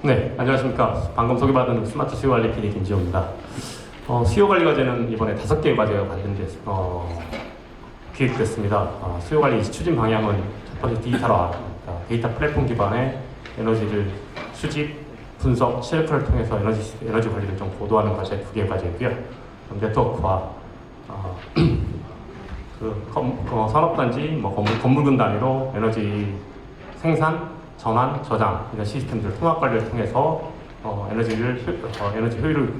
네, 안녕하십니까. 방금 소개받은 스마트 수요 관리 PD 김지호입니다. 수요 관리 과제는 이번에 5개의 과제와 관련돼서 기획됐습니다. 수요 관리 추진 방향은 첫 번째 디지털화, 그러니까 데이터 플랫폼 기반의 에너지를 수집, 분석, 셀프를 통해서 에너지 관리를 좀 고도화하는 과제 2개의 과제고요. 네트워크화, 산업단지, 건물군 단위로 에너지 생산, 전환, 저장 이런 시스템들 통합 관리를 통해서 에너지 효율을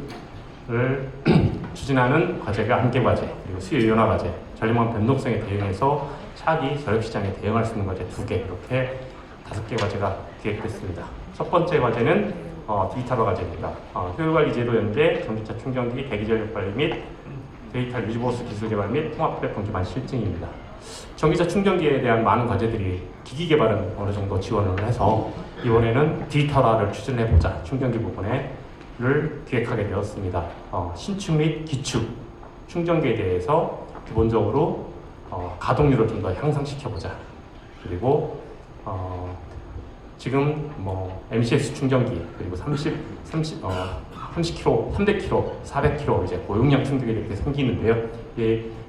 추진하는 과제가 한 개 과제, 그리고 수요 이원화 과제, 전력망 변동성에 대응해서 차기 전력 시장에 대응할 수 있는 과제 2개, 이렇게 5개 과제가 기획됐습니다. 첫 번째 과제는 디지털화 과제입니다. 효율 관리 제도 연계, 전기차 충전기, 대기 전력 관리 및 데이터 유지보수 기술 개발 및 통합 플랫폼 기반 실증입니다. 전기차 충전기에 대한 많은 과제들이 기기 개발은 어느 정도 지원을 해서 이번에는 디지털화를 추진해보자, 충전기 부분을 기획하게 되었습니다. 신축 및 기축 충전기에 대해서 기본적으로 가동률을 좀 더 향상시켜보자. 그리고 지금 MCS 충전기, 그리고 30km, 300km, 400km 이제 고용량 충전기가 이렇게 생기는데요.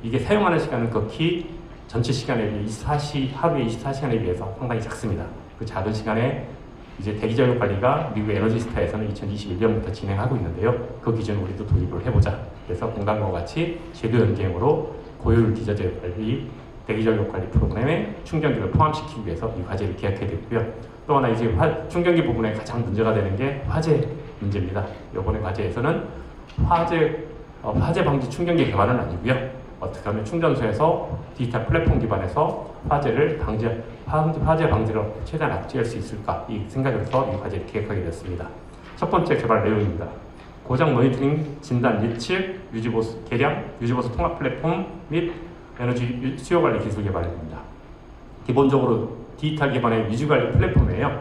이게 사용하는 시간은 극히 전체 시간에 비해 하루에 24시간에 비해서 상당히 작습니다. 그 작은 시간에 이제 대기 전력 관리가 미국 에너지스타에서는 2021년부터 진행하고 있는데요. 그 기준을 우리도 도입을 해보자. 그래서 공단과 같이 제도 연계형으로 고효율 디저트 관리, 대기 전력 관리 프로그램에 충전기를 포함시키기 위해서 이 과제를 기획하게 됐고요. 또 하나 이제 충전기 부분에 가장 문제가 되는 게 화재 문제입니다. 이번에 과제에서는 화재 방지 충전기 개발은 아니고요. 어떻게 하면 충전소에서 디지털 플랫폼 기반에서 화재 방지를 최대한 억제할 수 있을까, 이 생각에서 이 과제를 기획하게 되었습니다. 첫 번째 개발 내용입니다. 고장 모니터링, 진단, 예측, 유지보수 개량, 유지보수 통합 플랫폼 및 에너지 수요 관리 기술 개발입니다. 기본적으로 디지털 기반의 유지 관리 플랫폼이에요.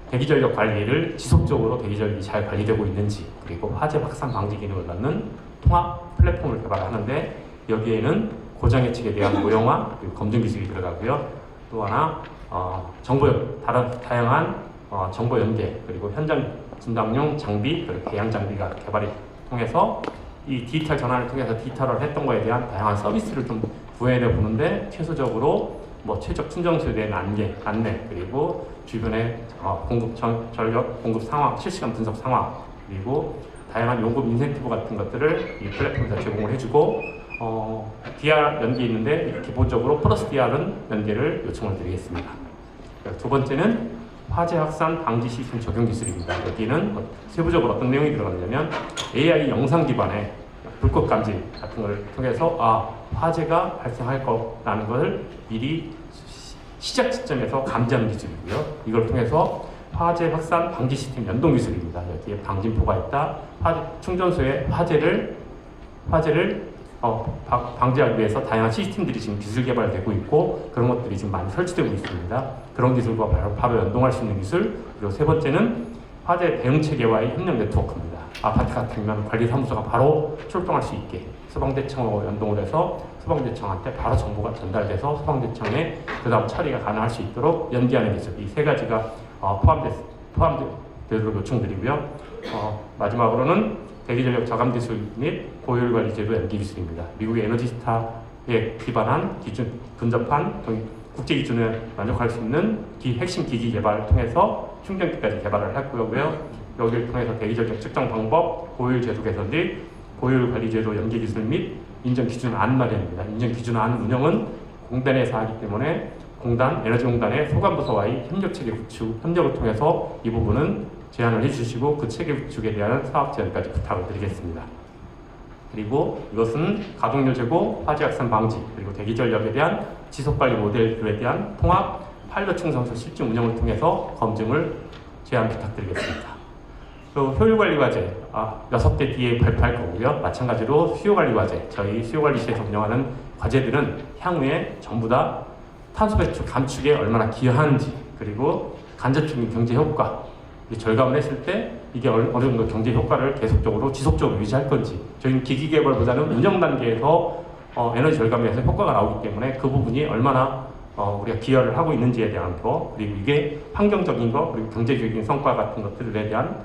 대기 전력 관리를 지속적으로 대기 전력이 잘 관리되고 있는지, 그리고 화재 확산 방지 기능을 넣는 통합 플랫폼을 개발하는데, 여기에는 고장 예측에 대한 고령화, 그리고 검증 기술이 들어가고요. 또 하나 다양한 정보 연계, 그리고 현장 진단용 장비, 그리고 대양 장비가 개발이 통해서 이 디지털 전환을 통해서 디지털을 했던 거에 대한 다양한 서비스를 좀 구현해 보는데, 최소적으로 최적 충전소에 대한 안내, 그리고 주변의 전력 공급 상황, 실시간 분석 상황, 그리고 다양한 요금 인센티브 같은 것들을 이 플랫폼에서 제공을 해주고, DR 연계 있는데 기본적으로 플러스 DR은 연계를 요청을 드리겠습니다. 두 번째는 화재 확산 방지 시스템 적용 기술입니다. 여기는 세부적으로 어떤 내용이 들어가냐면 AI 영상 기반의 불꽃 감지 같은 걸 통해서 화재가 발생할 거라는 것을 미리 시작 시점에서 감지하는 기술이고요. 이걸 통해서 화재 확산 방지 시스템 연동 기술입니다. 여기에 방진포가 있다. 충전소의 화재를 방지하기 위해서 다양한 시스템들이 지금 기술 개발되고 있고, 그런 것들이 지금 많이 설치되고 있습니다. 그런 기술과 바로 연동할 수 있는 기술. 그리고 세 번째는 화재 대응 체계와의 협력 네트워크입니다. 아파트 같으면 관리사무소가 바로 출동할 수 있게 소방대청하고 연동을 해서 소방대청한테 바로 정보가 전달돼서 소방대청에 그 다음 처리가 가능할 수 있도록 연계하는 기술. 이 세 가지가 포함되도록 요청드리고요. 마지막으로는 대기전력 저감 기술 및 고효율 관리 제도 연계 기술입니다. 미국의 에너지스타에 기반한 기준 근접한 국제 기준에 만족할 수 있는 핵심 기기 개발을 통해서 충전기까지 개발을 할 거고요. 여기를 통해서 대기전력 측정 방법, 고효율 제도 개선 및 고효율 관리 제도 연계 기술 및 인정 기준 안 마련입니다. 인정 기준 안 운영은 공단에서 하기 때문에 에너지공단의 소관부서와의 협력 체계 구축, 협력을 통해서 이 부분은 제안을 해주시고 그 체계 구축에 대한 사업 제안까지 부탁을 드리겠습니다. 그리고 이것은 가동률 제고, 화재 확산 방지, 그리고 대기 전력에 대한 지속 관리 모델에 대한 통합 파일럿 충성소 실증 운영을 통해서 검증을 제안 부탁드리겠습니다. 또 효율 관리 과제 6대 뒤에 발표할 거고요. 마찬가지로 수요 관리 과제, 저희 수요 관리실에서 운영하는 과제들은 향후에 전부 다 탄소 배출 감축에 얼마나 기여하는지, 그리고 간접적인 경제 효과, 절감을 했을 때 이게 어느 정도 경제 효과를 계속적으로 지속적으로 유지할 건지, 저희는 기기 개발보다는 운영 단계에서 에너지 절감에서 효과가 나오기 때문에 그 부분이 얼마나 우리가 기여를 하고 있는지에 대한 거, 그리고 이게 환경적인 거, 그리고 경제적인 성과 같은 것들에 대한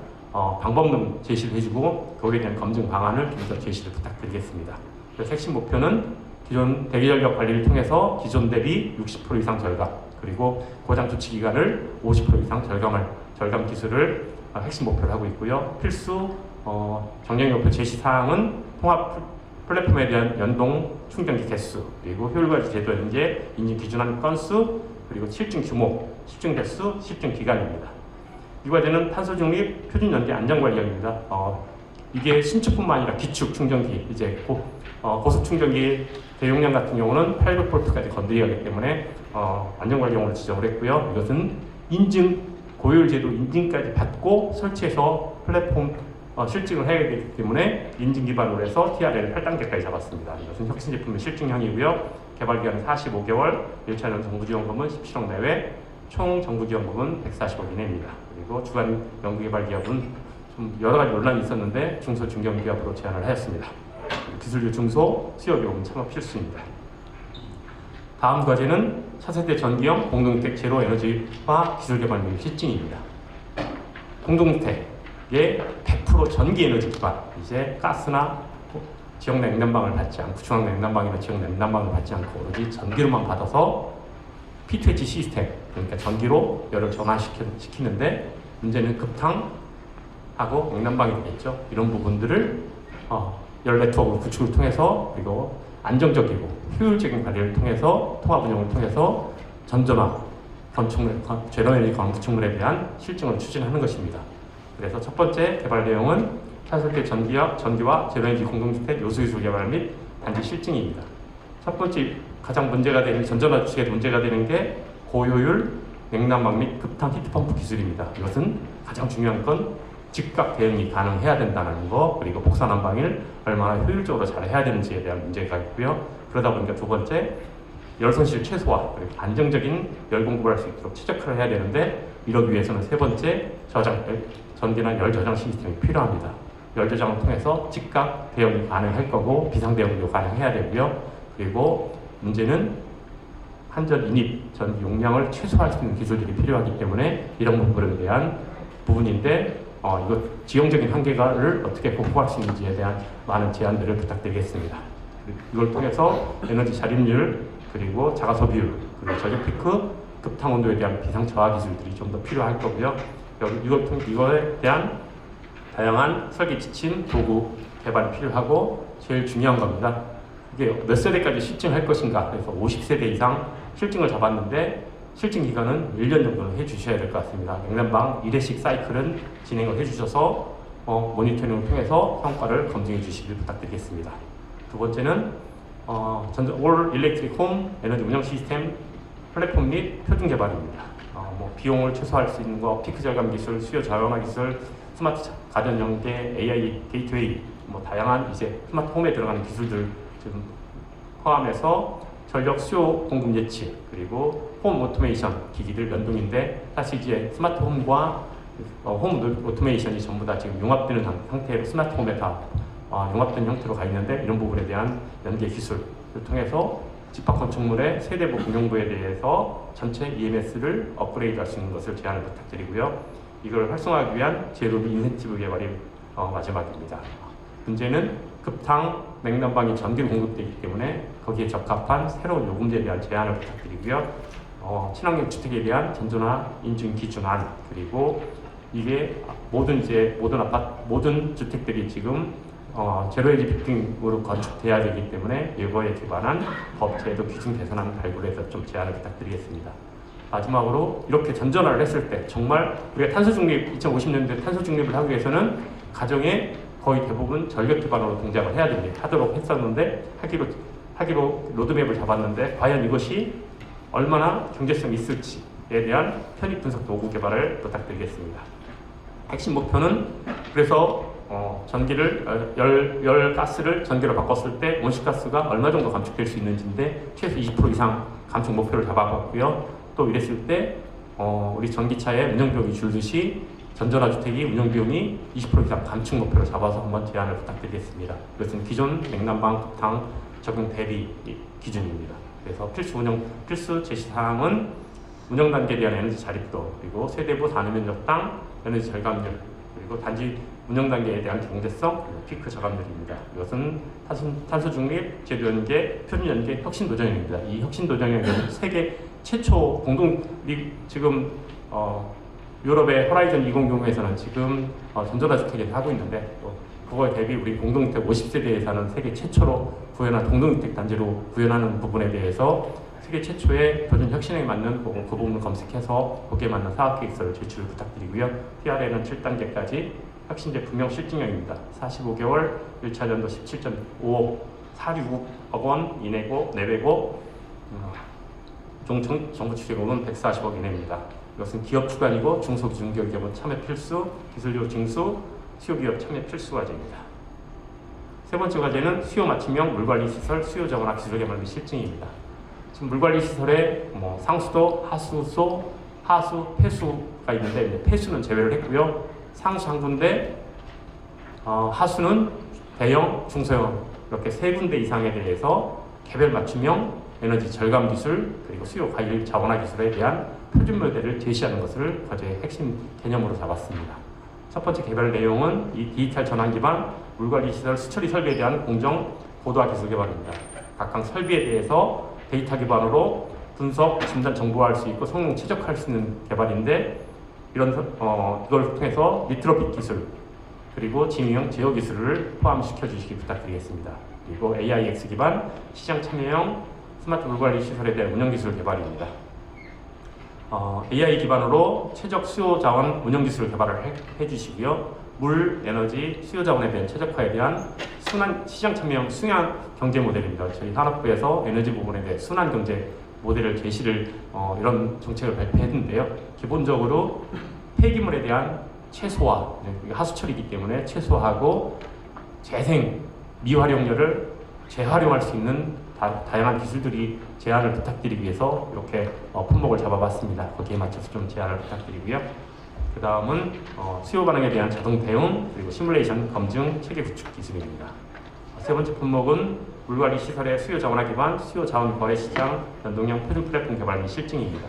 방법론 제시를 해주고 그거에 대한 검증 방안을 좀 더 제시를 부탁드리겠습니다. 그래서 핵심 목표는 기존 대기전력 관리를 통해서 기존 대비 60% 이상 절감, 그리고 고장 조치 기간을 50% 이상 절감 기술을 핵심 목표로 하고 있고요. 필수 경쟁 목표 제시 사항은 통합 플랫폼에 대한 연동 충전기 개수, 그리고 효율과지 제도 연계, 인증 기준한 건수, 그리고 실증 규모, 실증 개수, 실증 기간입니다. 이 과제는 탄소 중립 표준 연계 안전 관리형입니다. 이게 신축뿐만 아니라 기축 충전기, 이제 고속 충전기 대용량 같은 경우는 800V까지 건드려야 하기 때문에 안전 관리형으로 지정을 했고요. 이것은 인증 고효율 제도 인증까지 받고 설치해서 플랫폼 실증을 해야 되기 때문에 인증 기반으로 해서 TRL을 8단계까지 잡았습니다. 이것은 혁신 제품의 실증형이고요. 개발 기간은 45개월, 1차년 정부 지원금은 17억 내외, 총 정부 지원금은 140억 이내입니다. 그리고 주간 연구개발 기업은 좀 여러 가지 논란이 있었는데 중소 중견기업으로 제안을 하였습니다. 기술주 중소 수요 기업은 참여 필수입니다. 다음 과제는 차세대 전기형 공동주택 제로 에너지화 기술 개발 및 실증입니다. 공동주택의 100% 전기 에너지 기반, 이제 가스나 지역 냉난방을 받지 않고 중앙 냉난방이나 지역 냉난방을 받지 않고 오로지 전기로만 받아서 P2H 시스템, 그러니까 전기로 열을 전환시키는데 문제는 급탕하고 냉난방이 되겠죠. 이런 부분들을 열 네트워크 구축을 통해서, 그리고 안정적이고 효율적인 관리를 통해서, 통합 운영을 통해서 전전화 제로에너지 건축물에 대한 실증을 추진하는 것입니다. 그래서 첫 번째 개발 내용은 차세대 전기와 제로에너지 공동주택 요소기술 개발 및 단지 실증입니다. 첫 번째 가장 문제가 되는 전전화 주택에 문제가 되는 게 고효율 냉난방 및 급탕 히트펌프 기술입니다. 이것은 가장 중요한 건 즉각 대응이 가능해야 된다는 거, 그리고 복사 난방을 얼마나 효율적으로 잘 해야 되는지에 대한 문제가 있고요. 그러다 보니까 두 번째, 열 손실 최소화, 그리고 안정적인 열 공급을 할 수 있도록 최적화를 해야 되는데, 이러기 위해서는 세 번째, 전기나 열 저장 시스템이 필요합니다. 열 저장을 통해서 즉각 대응이 가능할 거고 비상 대응도 가능해야 되고요. 그리고 문제는 한전 인입 전 용량을 최소화할 수 있는 기술들이 필요하기 때문에 이런 부분에 대한 부분인데, 이거 지형적인 한계를 어떻게 극복할 수 있는지에 대한 많은 제안들을 부탁드리겠습니다. 이걸 통해서 에너지 자립률, 그리고 자가 소비율, 그리고 저녁 피크, 급탕 온도에 대한 비상 저하 기술들이 좀 더 필요할 거고요. 이거에 대한 다양한 설계 지침, 도구 개발이 필요하고, 제일 중요한 겁니다. 이게 몇 세대까지 실증할 것인가. 그래서 50세대 이상 실증을 잡았는데 실증 기간은 1년 정도는 해주셔야 될 것 같습니다. 냉난방 1회씩 사이클은 진행을 해주셔서 모니터링을 통해서 성과를 검증해 주시길 부탁드리겠습니다. 두 번째는 올 일렉트릭 홈 에너지 운영 시스템 플랫폼 및 표준 개발입니다. 비용을 최소화할 수 있는 거, 피크 절감 기술, 수요 저항화 기술, 스마트 가전 연계, AI 게이트웨이, 다양한 이제 스마트 홈에 들어가는 기술들 지금 포함해서 전력 수요 공급 예측, 그리고 홈 오토메이션 기기들 연동인데, 사실 이제 스마트 홈과 홈 오토메이션이 전부 다 지금 융합되는 상태로 스마트 홈에 다 융합된 형태로 가 있는데, 이런 부분에 대한 연계 기술을 통해서 집합 건축물의 세대부 공용부에 대해서 전체 EMS를 업그레이드 할 수 있는 것을 제안을 부탁드리고요. 이걸 활성화하기 위한 제로 인센티브 개발이 마지막입니다. 문제는 급탕 냉난방이 전기로 공급되기 때문에 거기에 적합한 새로운 요금제에 대한 제안을 부탁드리고요. 친환경 주택에 대한 전전화 인증 기준안, 그리고 이게 모든 주택들이 지금 제로에너지 빌딩으로 건축돼야 되기 때문에 이거에 기반한 법 제도 기준 개선안 발굴해서 좀 제안을 부탁드리겠습니다. 마지막으로 이렇게 전전화를 했을 때 정말 우리가 탄소 중립 2050년대 탄소 중립을 하기 위해서는 가정에 거의 대부분 전력 기반으로 동작을 해야 됩니다. 하도록 했었는데 하기로 로드맵을 잡았는데 과연 이것이 얼마나 경제성이 있을지에 대한 편입 분석 도구 개발을 부탁드리겠습니다. 핵심 목표는 그래서 전기를 열 가스를 전기로 바꿨을 때 온실가스가 얼마 정도 감축될 수 있는지인데 최소 20% 이상 감축 목표를 잡아봤고요. 또 이랬을 때 우리 전기차의 운영비용이 줄듯이 전전화 주택이 운영비용이 20% 이상 감축 목표를 잡아서 한번 제안을 부탁드리겠습니다. 이것은 기존 냉난방 급탕 적용 대비 기준입니다. 그래서 필수 제시사항은 운영 단계에 대한 에너지 자립도, 그리고 세대부 단위 면적당 에너지 절감률, 그리고 단지 운영 단계에 대한 경제성, 그리고 피크 저감률입니다. 이것은 탄소 중립, 제도 연계, 표준 연계, 혁신 도정형입니다. 이 혁신 도정형은 세계 최초 지금 유럽의 호라이즌 2060에서는 지금 전자다주택을 하고 있는데, 또 그거에 대비 우리 공동주택 50세대에서는 세계 최초로 구현한 공동주택 단지로 구현하는 부분에 대해서 세계 최초의 표준 혁신에 맞는 그 부분을 검색해서 거기에 맞는 사업 계획서를 제출 부탁드리고요. TR에는 7단계까지 혁신 제품형 실증형입니다. 45개월, 1차전도 17.5억, 466억 원 이내고 내외고, 정부 추진금은 140억 이내입니다. 이것은 기업 주관이고 중소기준기업은 참여 필수, 기술료 징수, 수요기업 참여 필수 과제입니다. 세 번째 과제는 수요 맞춤형 물관리시설 수요 정원화 기술 개발 및 실증입니다. 지금 물관리시설에 상수도, 하수소, 하수, 폐수가 있는데 폐수는 제외를 했고요. 상수 한 군데, 하수는 대형, 중소형 이렇게 세 군데 이상에 대해서 개별 맞춤형 에너지 절감 기술, 그리고 수요 관리 자원화 기술에 대한 표준 모델을 제시하는 것을 과제의 핵심 개념으로 잡았습니다. 첫 번째 개발 내용은 이 디지털 전환 기반 물관리 시설 수처리 설비에 대한 공정 고도화 기술 개발입니다. 각각 설비에 대해서 데이터 기반으로 분석, 진단 정보화할 수 있고 성능 최적화할 수 있는 개발인데, 이걸 통해서 리트로핏 기술, 그리고 진위형 제어 기술을 포함시켜 주시기 부탁드리겠습니다. 그리고 AIX 기반 시장 참여형 스마트 물관리 시설에 대한 운영 기술 개발입니다. AI 기반으로 최적 수요 자원 운영 기술 개발을 해주시고요. 물, 에너지, 수요 자원에 대한 최적화에 대한 시장 참여형 순환 경제 모델입니다. 저희 산업부에서 에너지 부분에 대해 순환 경제 모델을 제시를 이런 정책을 발표했는데요. 기본적으로 폐기물에 대한 최소화, 하수처리이기 때문에 최소화하고 재생, 미활용료를 재활용할 수 있는 다양한 기술들이 제안을 부탁드리기 위해서 이렇게 품목을 잡아봤습니다. 거기에 맞춰서 좀 제안을 부탁드리고요. 그 다음은 수요 반응에 대한 자동 대응, 그리고 시뮬레이션 검증 체계 구축 기술입니다. 세 번째 품목은 물관리 시설의 수요 자원화 기반 수요 자원 거래 시장 연동형 표준 플랫폼 개발 및 실증입니다.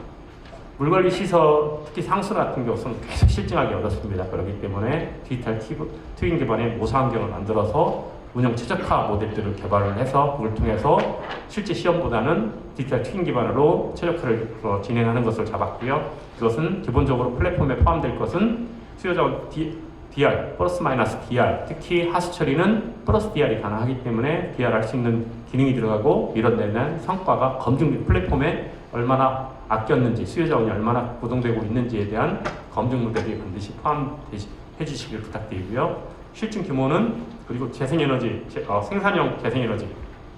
물관리 시설, 특히 상수 같은 경우는 계속 실증하기 어렵습니다. 그렇기 때문에 디지털 트윈 기반의 모사 환경을 만들어서 운영 최적화 모델들을 개발을 해서 그걸 통해서 실제 시험보다는 디지털 트윈 기반으로 최적화를 진행하는 것을 잡았고요. 이것은 기본적으로 플랫폼에 포함될 것은 수요자원 DR, 플러스 마이너스 DR, 특히 하수 처리는 플러스 DR이 가능하기 때문에 DR 할 수 있는 기능이 들어가고, 이런 성과가 검증 플랫폼에 얼마나 아꼈는지, 수요자원이 얼마나 구동되고 있는지에 대한 검증 모델이 반드시 포함해 주시길 부탁드리고요. 실증 규모는, 그리고 재생에너지, 생산형 재생에너지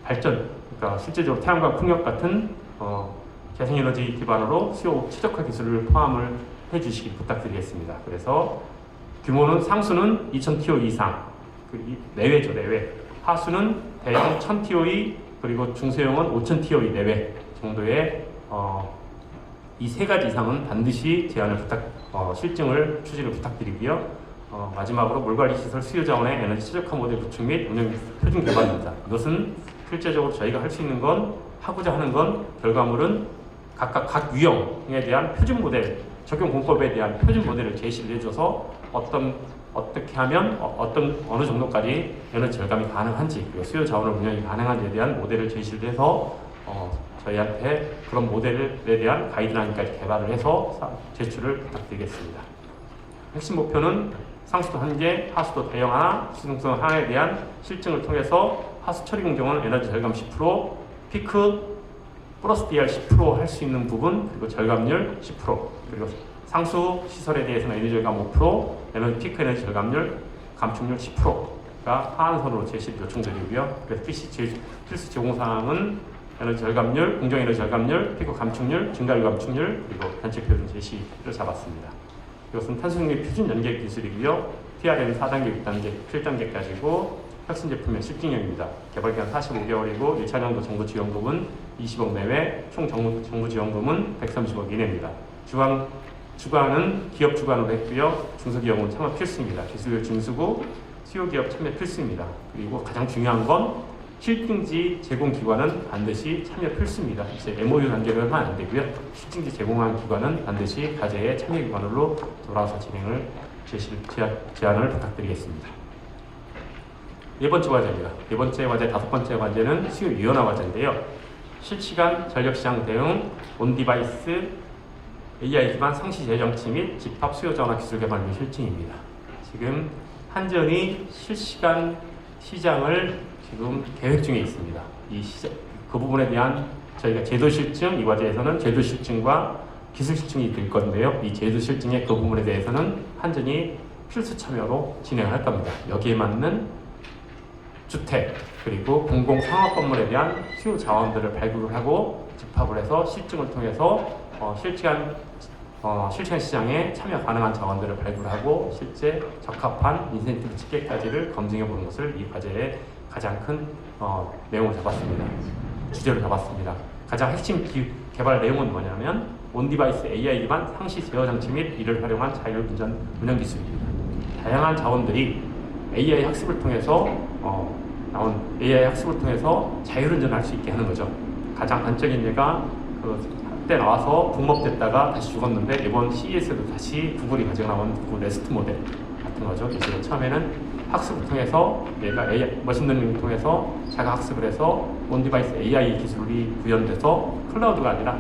발전, 그러니까 실제적으로 태양광 풍력 같은 재생에너지 기반으로 수요 최적화 기술을 포함을 해주시기 부탁드리겠습니다. 그래서 규모는 상수는 2000TOE 이상, 내외죠, 내외. 하수는 대형 1000TOE, 그리고 중소형은 5000TOE 내외 정도의 이 세 가지 이상은 반드시 제안을 실증을 추진을 부탁드리고요. 마지막으로 물관리 시설 수요 자원의 에너지 최적화 모델 구축 및 운영 표준 개발입니다. 이것은 실제적으로 저희가 할 수 있는 건, 하고자 하는 건, 결과물은 각각 각 유형에 대한 표준 모델, 적용 공법에 대한 표준 모델을 제시를 해줘서 어떻게 하면 어느 정도까지 에너지 절감이 가능한지, 그리고 수요 자원을 운영이 가능한지에 대한 모델을 제시를 해서 저희한테 그런 모델에 대한 가이드라인까지 개발을 해서 제출을 부탁드리겠습니다. 핵심 목표는 상수도 1개, 하수도 대형 하나, 수동성 하나에 대한 실증을 통해서 하수 처리 공정은 에너지 절감 10%, 피크 플러스 DR 10% 할 수 있는 부분, 그리고 절감률 10%, 그리고 상수 시설에 대해서는 에너지 절감 5%, 에너지 피크 에너지 절감률, 감축률 10%가 하한선으로 제시 요청드리고요. 그래서 필수 제공사항은 에너지 절감률, 공정 에너지 절감률, 피크 감축률, 증가율 감축률, 그리고 단체 표준 제시를 잡았습니다. 이것은 탄소중립 표준 연계 기술이고요. TRM 4단계, 6단계, 7단계까지고 혁신 제품의 실증형입니다. 개발 기간 45개월이고 1차년도 정부 지원금은 20억 내외, 총 정부 지원금은 130억 이내입니다. 주관은 기업 주관으로 했고요. 중소기업은 참여 필수입니다. 기술력 징수고 수요기업 참여 필수입니다. 그리고 가장 중요한 건 실증지 제공 기관은 반드시 참여 필수입니다. 이제 MOU 단계로 하면 안 되고요. 실증지 제공한 기관은 반드시 과제의 참여 기관으로 돌아와서 진행을 제안을 부탁드리겠습니다. 네 번째 과제입니다. 네 번째 과제, 다섯 번째 과제는 수요 유연화 과제인데요. 실시간 전력시장 대응, 온디바이스, AI 기반 상시 재정치 및 집합 수요 전환 기술 개발 및 실증입니다. 지금 한전이 실시간 시장을 지금 계획 중에 있습니다. 그 부분에 대한 저희가 제도 실증, 이 과제에서는 제도 실증과 기술 실증이 될 건데요. 이 제도 실증의 그 부분에 대해서는 한전이 필수 참여로 진행할 겁니다. 여기에 맞는 주택 그리고 공공 상업 건물에 대한 수요 자원들을 발굴을 하고 집합을 해서 실증을 통해서 실시간 시장에 참여 가능한 자원들을 발굴하고 실제 적합한 인센티브 체계까지를 검증해 보는 것을 이 과제의 가장 큰 내용을 잡았습니다. 주제로 잡았습니다. 가장 핵심 개발 내용은 뭐냐면 온디바이스 AI 기반 상시 제어 장치 및 이를 활용한 자율 운영 기술입니다. 다양한 자원들이 AI 학습을 통해서 나온 AI 학습을 통해서 자율 운전할 수 있게 하는 거죠. 가장 단적인 예가 한때 나와서 붕업됐다가 다시 죽었는데 이번 CES에도 다시 구글이 가지고 나온 그 레스트 모델 같은 거죠. 그래서 처음에는 학습을 통해서 얘가 머신러닝을 통해서 자가 학습을 해서 온디바이스 AI 기술이 구현돼서 클라우드가 아니라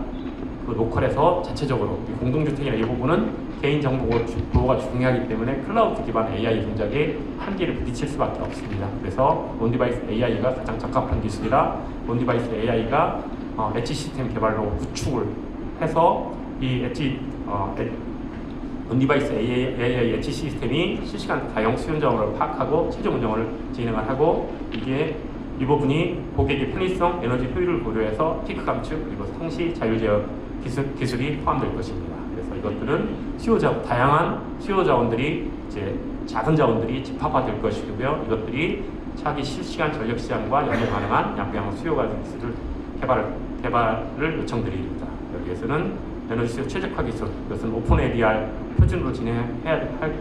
그 로컬에서 자체적으로 공동주택이나 이 부분은 개인정보 보호가 중요하기 때문에 클라우드 기반 AI 동작에 한계를 부딪힐 수밖에 없습니다. 그래서 온디바이스 AI가 가장 적합한 기술이라 온디바이스 AI가 엣지 시스템 개발로 구축을 해서 이 온디바이스 AI 엣지 시스템이 실시간 다용 수요 자원을 파악하고 최종 운영을 진행을 하고 이 부분이 고객의 편의성, 에너지 효율을 고려해서 피크 감축 그리고 상시 자율 제어 기술이 포함될 것입니다. 그래서 이것들은 다양한 수요 자원들이 이제 작은 자원들이 집합화될 것이고요. 이것들이 차기 실시간 전력 시장과 연동 가능한 양평 수요 기술을 개발을 요청드립니다. 여기에서는 에너지 수요 최적화 기술, 이것은 오픈 ADR 표준으로 진행해야 할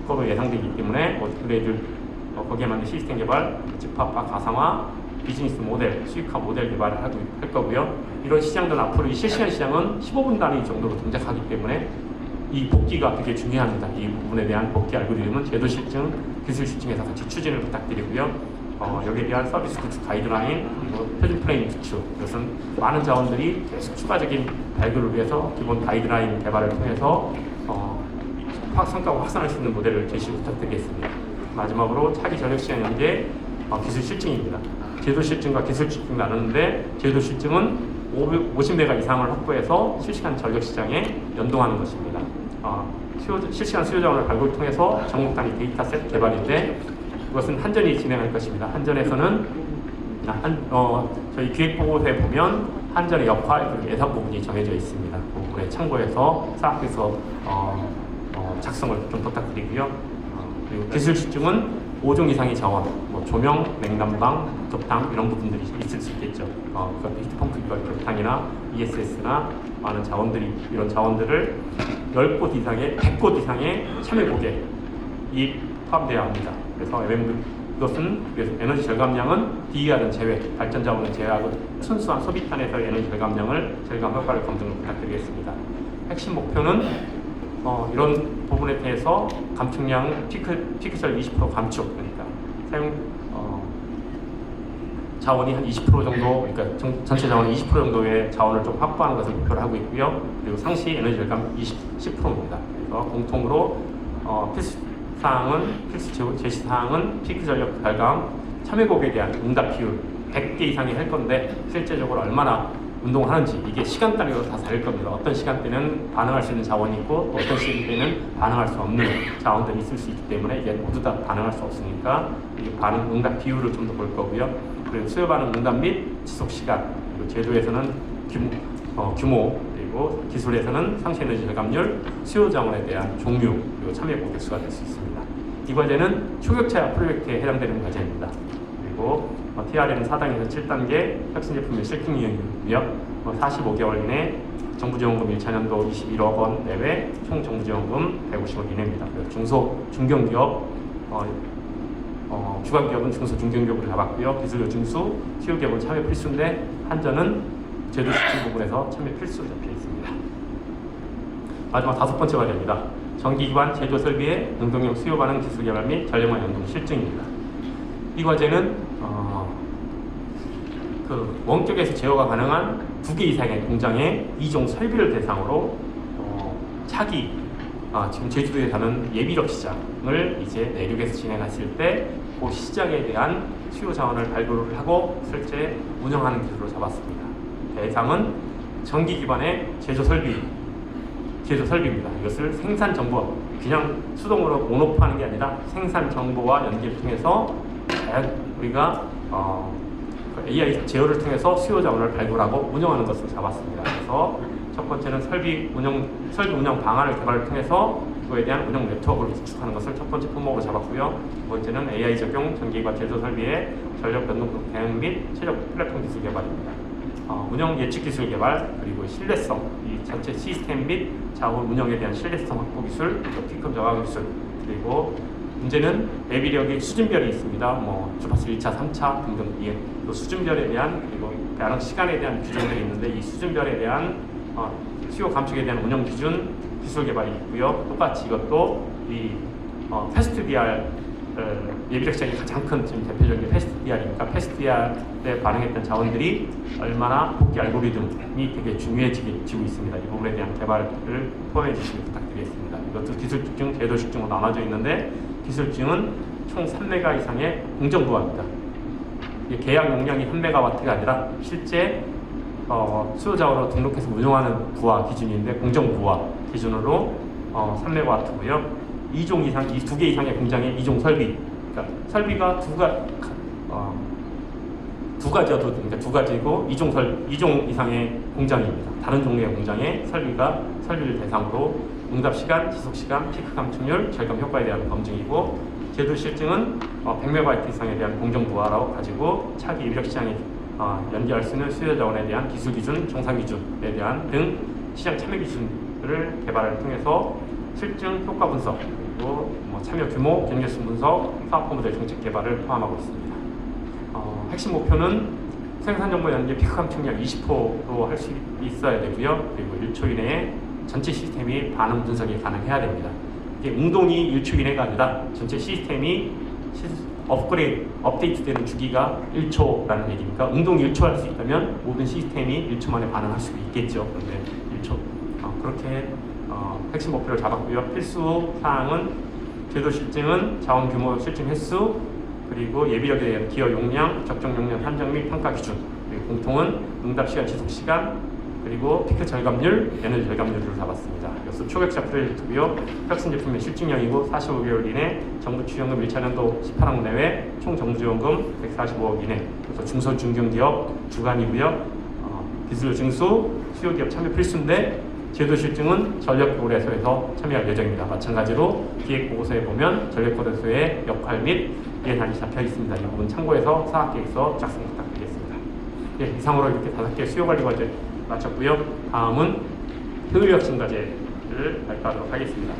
거로 예상되기 때문에 업그레이드 거기에 맞는 시스템 개발, 집합화 가상화, 비즈니스 모델, 수익화 모델 개발을 할 거고요. 이런 시장들은 앞으로 이 실시간 시장은 15분 단위 정도로 동작하기 때문에 이 복귀가 되게 중요합니다. 이 부분에 대한 복귀 알고리즘은 제도 실증, 기술 실증에서 같이 추진을 부탁드리고요. 여기에 대한 서비스 구축 가이드라인, 그리고 표준 프레임 구축, 이것은 많은 자원들이 계속 추가적인 발굴을 위해서 기본 가이드라인 개발을 통해서 성과가 확산할 수 있는 모델을 제시 부탁드리겠습니다. 마지막으로 차기 전력 시장 연계 기술 실증입니다. 제도 실증과 기술 실증 나누는데 제도 실증은 50메가 이상을 확보해서 실시간 전력 시장에 연동하는 것입니다. 실시간 수요 자원을 발굴을 통해서 전국 단위 데이터셋 개발인데 이것은 한전이 진행할 것입니다. 한전에서는 저희 기획보고서에 보면 한전의 역할 그리고 예산 부분이 정해져 있습니다. 그 부분에 참고해서 사업에서 작성을 좀 부탁드리고요. 그리고 기술 실증은 5종 이상의 자원, 조명, 냉난방, 격탕 이런 부분들이 있을 수 있겠죠. 히트펌프 격탕이나 ESS나 많은 자원들이 이런 자원들을 10곳 이상의 100곳 이상의 참여 고객이 포함되어야 합니다. 그래서 이것은 에너지 절감량은 DER은 제외, 발전 자원은 제외하고 순수한 소비탄에서의 에너지 절감 효과를 검증을 부탁드리겠습니다. 핵심 목표는 이런 부분에 대해서 감축량 피크설 20% 감축, 그러니까 사용 자원이 한 20% 정도, 그러니까 전체 자원의 20% 정도의 자원을 좀 확보하는 것을 목표로 하고 있고요. 그리고 상시 에너지 절감 10%입니다. 그래서 공통으로 필수 제시 사항은 피크 전력 절감, 참여 고객에 대한 응답 비율 100개 이상이 할 건데 실제적으로 얼마나 운동을 하는지 이게 시간 단위로 다 다를 겁니다. 어떤 시간대는 반응할 수 있는 자원이 있고 어떤 시간대는 반응할 수 없는 자원들이 있을 수 있기 때문에 이게 모두 다 반응할 수 없으니까 이게 반응 응답 비율을 좀 더 볼 거고요. 그리고 수요 반응 응답 및 지속 시간, 그리고 제도에서는 규모 그리고 기술에서는 상시 에너지 절감률, 수요 자원에 대한 종류 그리고 참여 고객 수가 될 수 있습니다. 이 과제는 초격차 프로젝트에 해당되는 과제입니다. 그리고 TR에는 4단계에서 7단계 혁신 제품 및 실증 이용이고요. 45개월 이내 정부 지원금 1차년도 21억 원 내외 총 정부 지원금 150억 이내입니다. 중소 중견기업 주간기업은 중소 중견기업으로 잡았고요. 기술 요증수, 수요기업은 참여 필수인데 한전은 제도 실증 부분에서 참여 필수로 잡혀 있습니다. 마지막 5번째 과제입니다. 전기기반 제조 설비의 능동형 수요 반응 기술 개발 및 전력망 연동 실증입니다. 이 과제는 원격에서 제어가 가능한 2개 이상의 공장의 2종 설비를 대상으로 차기 지금 제주도에 사는 예비력 시장을 이제 내륙에서 진행했을 때 그 시장에 대한 수요 자원을 발굴을 하고 실제 운영하는 기술로 잡았습니다. 대상은 전기 기반의 제조 설비입니다. 이것을 생산 정보, 그냥 수동으로 온오프하는 게 아니라 생산 정보와 연계를 통해서 우리가 AI 제어를 통해서 수요 자원을 발굴하고 운영하는 것을 잡았습니다. 그래서 첫 번째는 설비 운영 방안을 개발을 통해서 그에 대한 운영 네트워크를 구축하는 것을 첫 번째 품목으로 잡았고요. 두 번째는 AI 적용 전기기반 제조 설비의 전력 변동 대응 및 최적 플랫폼 기술 개발입니다. 운영 예측 기술 개발, 그리고 신뢰성, 이 전체 시스템 및 자원 운영에 대한 신뢰성 확보 기술, 피크업 저감 기술, 그리고 문제는 예비력의 수준별이 있습니다. 주파수 1차, 3차 등등 또 수준별에 대한 그리고 가능 시간에 대한 규정들이 있는데 이 수준별에 대한 수요 감축에 대한 운영 기준 기술 개발이 있고요. 똑같이 이것도 이 패스트 DR 예비력 시장이 가장 큰 지금 대표적인 게 패스트 DR이니까 패스트 DR에 반응했던 자원들이 얼마나 복귀 알고리즘이 되게 중요해지고 있습니다. 이 부분에 대한 개발을 포함해 주시길 부탁드리겠습니다. 이것도 기술 집중, 제도 집중으로 나눠져 있는데 기술 집중은 총 3메가 이상의 공정 부하입니다. 계약 용량이 3메가와트가 아니라 실제 수요 자원으로 등록해서 운영하는 부하 기준인데 공정 부하 기준으로 3메가와트고요. 2종 이상, 이 2개 이상의 공장의 2종 설비, 그러니까 설비가 두 가지고 2종 이상의 공장입니다. 다른 종류의 공장의 설비를 대상으로 응답 시간, 지속 시간, 피크 감축률, 절감 효과에 대한 검증이고 제도 실증은 100메가와트 이상에 대한 공정 부하라고 가지고 차기 예비력 시장에 연계할 수 있는 수요 자원에 대한 기술 기준, 정상 기준에 대한 등 시장 참여 기준을 개발을 통해서 실증, 효과 분석, 그리고 참여 규모, 경제성 분석, 사업화 모델 정책 개발을 포함하고 있습니다. 핵심 목표는 생산 정보 연계 피크 감축량 20%로 할 수 있어야 되고요. 그리고 1초 이내에 전체 시스템이 반응 분석이 가능해야 됩니다. 이게 운동이 1초 이내가 아니라 전체 시스템이 업데이트되는 주기가 1초라는 얘기니까 운동이 1초 할 수 있다면 모든 시스템이 1초 만에 반응할 수 있겠죠. 그런데 1초 그렇게 핵심 목표를 잡았고요. 필수 사항은 제도 실증은 자원 규모 실증 횟수, 그리고 예비력에 대한 기여 용량, 적정 용량 산정 및 평가 기준, 그리고 공통은 응답 시간, 지속 시간, 그리고 피크 절감률, 에너지 절감률을 잡았습니다. 이것은 초격자 프로젝트고요. 혁신 제품의 실증량이고 45개월 이내 정부 지원금 1차년도 18억 내외 총 정부 지원금 145억 이내. 그래서 중소 중견기업 주관이고요. 기술 증수, 수요기업 참여 필수인데 제도 실증은 전력거래소에서 참여할 예정입니다. 마찬가지로 기획보고서에 보면 전력거래소의 역할 및 예산이 잡혀 있습니다. 이 부분 참고해서 사학계획서 작성 부탁드리겠습니다. 네, 이상으로 이렇게 5개 수요관리 과제 마쳤고요. 다음은 효율혁신 과제를 발표하도록 하겠습니다.